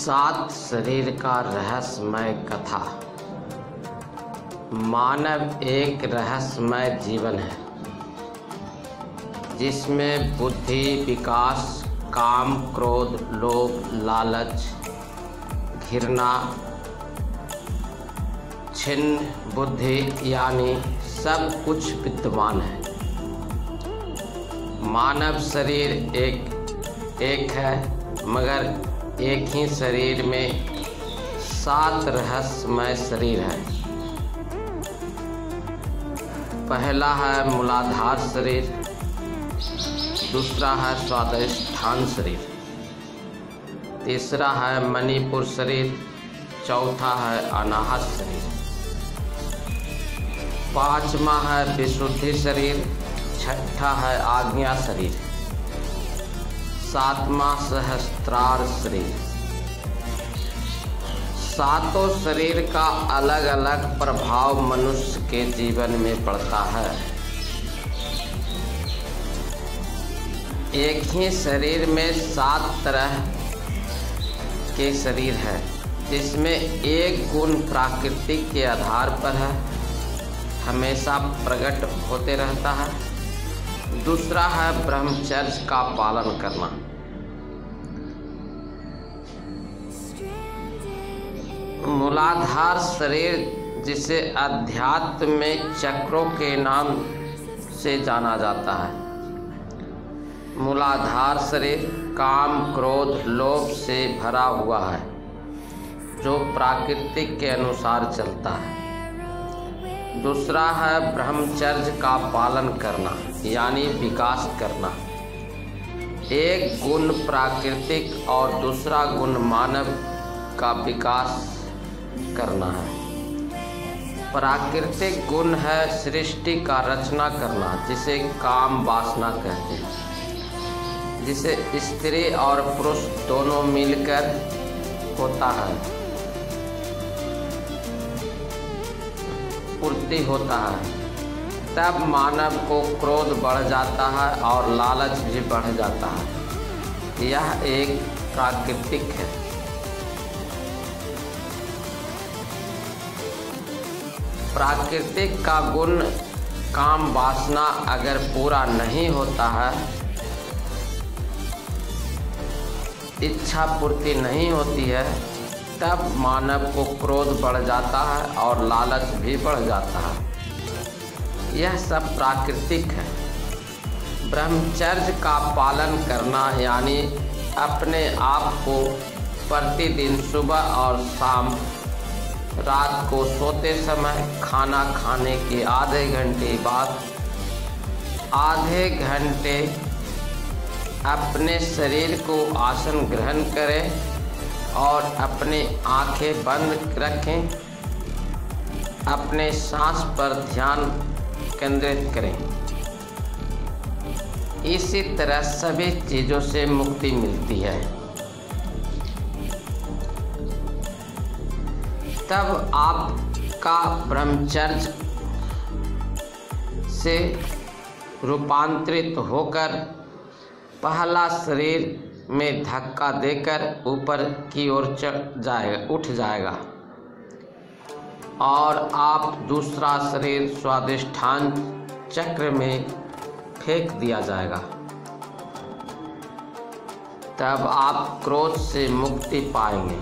सात शरीर का रहस्यमय कथा। मानव एक रहस्यमय जीवन है जिसमें बुद्धि, विकास, काम, क्रोध, लोभ, लालच, घृणा, छिन्न बुद्धि यानी सब कुछ विद्यमान है। मानव शरीर एक है, मगर एक ही शरीर में सात रहस्यमय शरीर है। पहला है मूलाधार शरीर, दूसरा है स्वादिष्ठान शरीर, तीसरा है मणिपुर शरीर, चौथा है अनाहत शरीर, पांचवा है विशुद्धि शरीर, छठा है आज्ञा शरीर, सातवां सहस्त्रार शरीर। सातों शरीर का अलग अलग प्रभाव मनुष्य के जीवन में पड़ता है। एक ही शरीर में सात तरह के शरीर है, जिसमें एक गुण प्राकृतिक के आधार पर है, हमेशा प्रकट होते रहता है। दूसरा है ब्रह्मचर्य का पालन करना। मूलाधार शरीर, जिसे अध्यात्म में चक्रों के नाम से जाना जाता है। मूलाधार शरीर काम, क्रोध, लोभ से भरा हुआ है, जो प्राकृतिक के अनुसार चलता है। दूसरा है ब्रह्मचर्य का पालन करना यानी विकास करना। एक गुण प्राकृतिक और दूसरा गुण मानव का विकास करना है। प्राकृतिक गुण है सृष्टि का रचना करना, जिसे काम वासना कहते हैं, जिसे स्त्री और पुरुष दोनों मिलकर होता है, पूर्ति होता है। तब मानव को क्रोध बढ़ जाता है और लालच भी बढ़ जाता है। यह एक प्राकृतिक है। प्राकृतिक का गुण काम वासना अगर पूरा नहीं होता है, इच्छा पूर्ति नहीं होती है, तब मानव को क्रोध बढ़ जाता है और लालच भी बढ़ जाता है। यह सब प्राकृतिक है। ब्रह्मचर्य का पालन करना यानी अपने आप को प्रतिदिन सुबह और शाम, रात को सोते समय, खाना खाने के आधे घंटे बाद आधे घंटे अपने शरीर को आसन ग्रहण करें और अपने आंखें बंद रखें, अपने सांस पर ध्यान केंद्रित करें। इसी तरह सभी चीज़ों से मुक्ति मिलती है। तब आपका ब्रह्मचर्य से रूपांतरित होकर पहला शरीर में धक्का देकर ऊपर की ओर उठ जाएगा और आप दूसरा शरीर स्वादिष्ठान चक्र में फेंक दिया जाएगा। तब आप क्रोध से मुक्ति पाएंगे।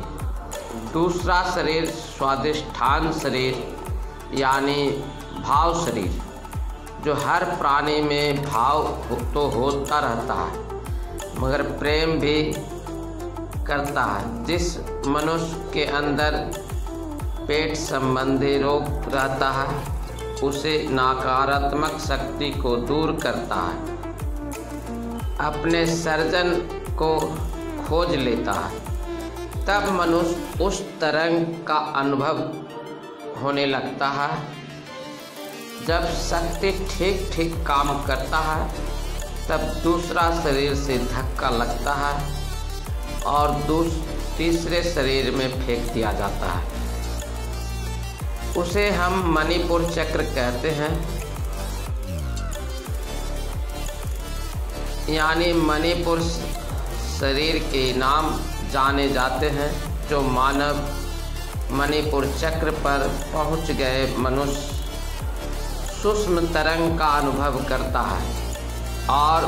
दूसरा शरीर स्वादिष्ठान शरीर यानी भाव शरीर, जो हर प्राणी में भाव तो होता रहता है, मगर प्रेम भी करता है। जिस मनुष्य के अंदर पेट संबंधी रोग रहता है, उसे नकारात्मक शक्ति को दूर करता है, अपने सर्जन को खोज लेता है। तब मनुष्य उस तरंग का अनुभव होने लगता है। जब शक्ति ठीक ठीक काम करता है, तब दूसरा शरीर से धक्का लगता है और तीसरे शरीर में फेंक दिया जाता है। उसे हम मणिपुर चक्र कहते हैं। यानी मणिपुर शरीर के नाम जाने जाते हैं। जो मानव मणिपुर चक्र पर पहुंच गए मनुष्य सूक्ष्म तरंग का अनुभव करता है और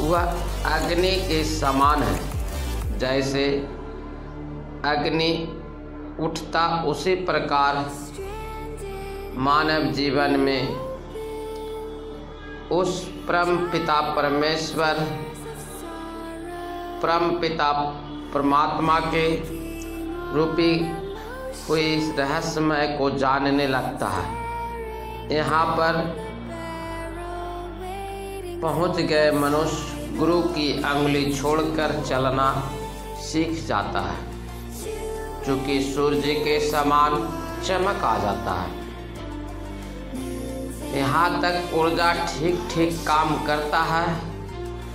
वह अग्नि के समान है। जैसे अग्नि उठता उसी प्रकार मानव जीवन में उस परम पिता परमेश्वर, परम पिता परमात्मा के रूपी हुई रहस्यमय को जानने लगता है। यहाँ पर पहुँच गए मनुष्य गुरु की अंगुली छोड़कर चलना सीख जाता है, चूँकि सूर्य के समान चमक आ जाता है। यहाँ तक ऊर्जा ठीक ठीक काम करता है।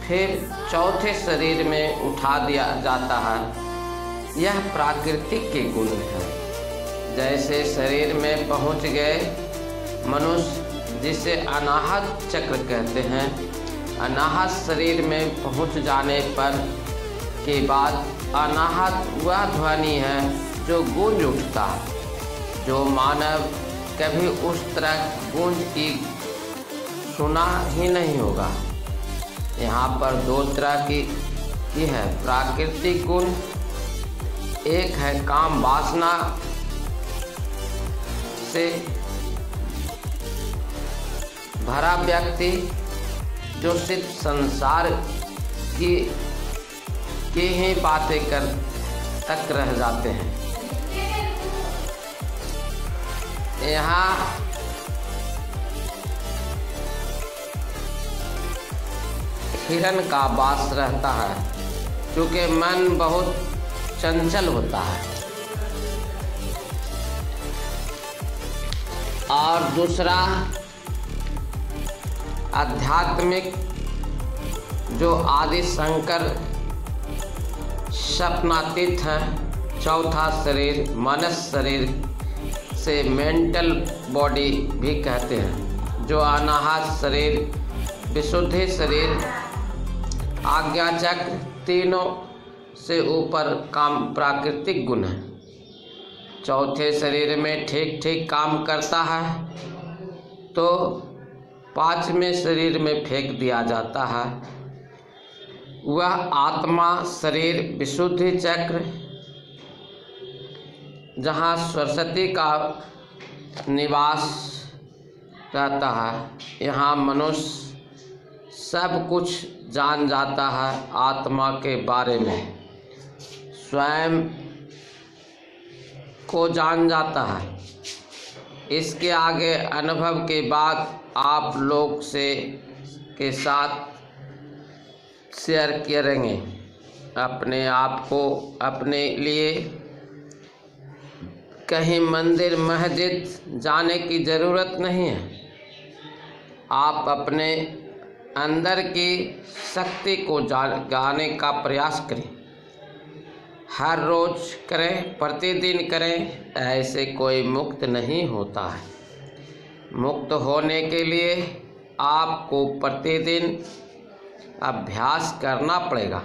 फिर चौथे शरीर में उठा दिया जाता है। यह प्राकृतिक के गुण है। जैसे शरीर में पहुँच गए मनुष्य, जिसे अनाहत चक्र कहते हैं, अनाहत शरीर में पहुँच जाने पर के बाद अनाहत वह ध्वनि है जो गूंज उठता है। जो मानव कभी उस तरह गूंज की सुना ही नहीं होगा। यहाँ पर दो तरह की है प्राकृतिक गुण। एक है काम वासना से भरा व्यक्ति, जो सिर्फ संसार की ही बातें कर तक रह जाते हैं। यहाँ हिरण का वास रहता है, क्योंकि मन बहुत चंचल होता है। और दूसरा आध्यात्मिक, जो आदि शंकर स्वप्नातीत है। चौथा शरीर मानस शरीर से मेंटल बॉडी भी कहते हैं। जो अनाहत शरीर, विशुद्धि शरीर, आज्ञा चक्र, तीनों से ऊपर काम प्राकृतिक गुण है। चौथे शरीर में ठीक ठीक काम करता है तो पांचवें शरीर में फेंक दिया जाता है। वह आत्मा शरीर विशुद्धि चक्र, जहाँ सरस्वती का निवास रहता है। यहाँ मनुष्य सब कुछ जान जाता है आत्मा के बारे में, स्वयं को जान जाता है। इसके आगे अनुभव के बाद आप लोग से के साथ शेयर करेंगे। अपने आप को अपने लिए कहीं मंदिर मस्जिद जाने की ज़रूरत नहीं है। आप अपने अंदर की शक्ति को जाने का प्रयास करें। हर रोज़ करें, प्रतिदिन करें। ऐसे कोई मुक्त नहीं होता है। मुक्त होने के लिए आपको प्रतिदिन अभ्यास करना पड़ेगा।